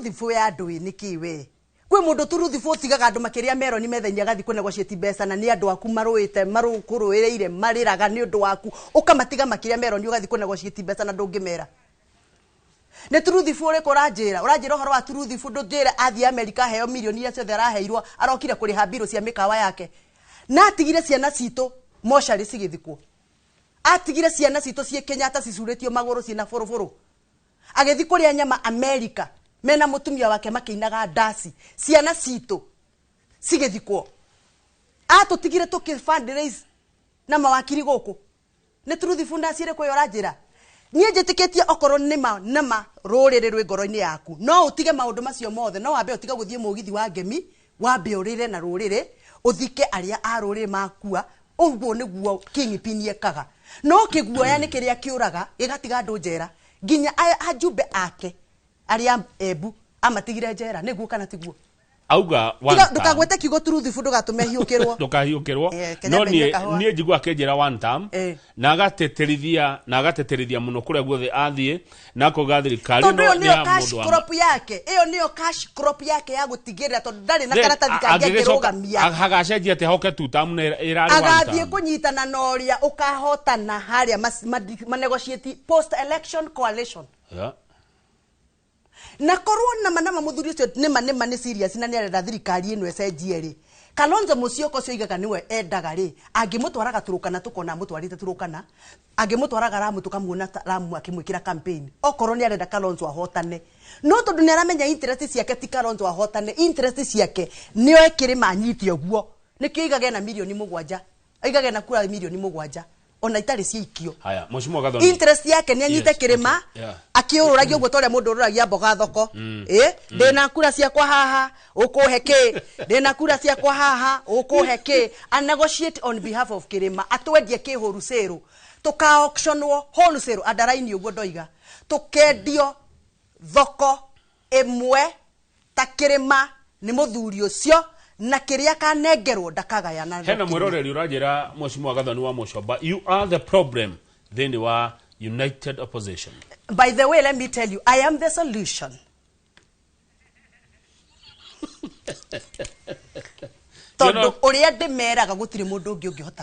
truthful ya ndui nikiwe kwe mundu truthful tigaga andu makiria mero ni methenya gathi ku negotiate besa na ni andu aku maruite marukuruireire mariraga ni undu waku ukamatiga makiria mero ni ugathi ku negotiate besa na ndungimera ne truthful ri kuranjira uhoro wa truthful ndunjira athi America heo milioni ya ciothe araheirwo arokire kuriha biro cia mikawa yake na atigire ciana cito moshari cigithikwo atigire ciana cito cie Kenyatta cicuritio maguru cina foroforo agethi kuria nyama America mena mutumia wake makiinaga ndasi ciana cito cigithikwo atutigire tuki fundraise na mawakiri guku ne truthful ndacire kwa yoranjira nie njitikitie okoro nima rurire rwe ngoro-ini yaku no utige maundu macio mothe no wambe utiga guthie mugithi wa ngemi wambe urire na rurire uthike aria a rurire makua uguo niguo Kingpin ekaga no kiguoya ni kiria kiuraga igatiga andu njera nginya ajumbe ake aria Embu amatigire njera niguo kana tiguo auga ndukagwete kiugo truthful ndugatume hiukirwo ndukahiukirwo no nie njigua akenjera one time na agateterithia muno kuria guothe athie na kuga thirikari no ni cash crop yake iyo niyo cash crop yake ya gutigirira tondu ndari na karatathi kangerugamia agacenjia te hoke tutam na irari one time agathie kunyitana na uria ukahotana haria negotiate post election coalition na korwo nama muthuri ucio nima ni serious na ni arenda thirikari ino ecenjie ri Kalonzo Musyoka ucio igaga niwe endaga ri angimutwaraga turukana tukona mutwarite turukana angimutwaraga Ramu tukamuona Ramu akimwikira campaign okorwo ni arenda Kalonzo ahotane no tondu ni aramenya interest ciake ti Kalonzo ahotane interest ciake nio ekirima anyiti oguo nikio igage na milioni 7 igage na kura milioni 7 ona itari ciikio haya Mheshimiwa Gathoni interest yake ni anyite kirima akiururagia uguo toria mundu ururagia mboga thoko ndina kura ciakwa haha ukuheke ndina kura ciakwa haha ukuheke and negotiate on behalf of kirima atwendie kihuru seru tuka auctionwo wholesale adaraini uguo ndoiga tukendio thoko emwe ta kirima ni muthuri ucio na kiria kanengerwo ndakagaya na hena mwiroreri urajira Mheshimiwa Gathoni wa Mucoba you are the problem then they were united opposition. By the way, let me tell you, I am the solution. Tondu uria ndimeraga gutiri mundu ungi ungihota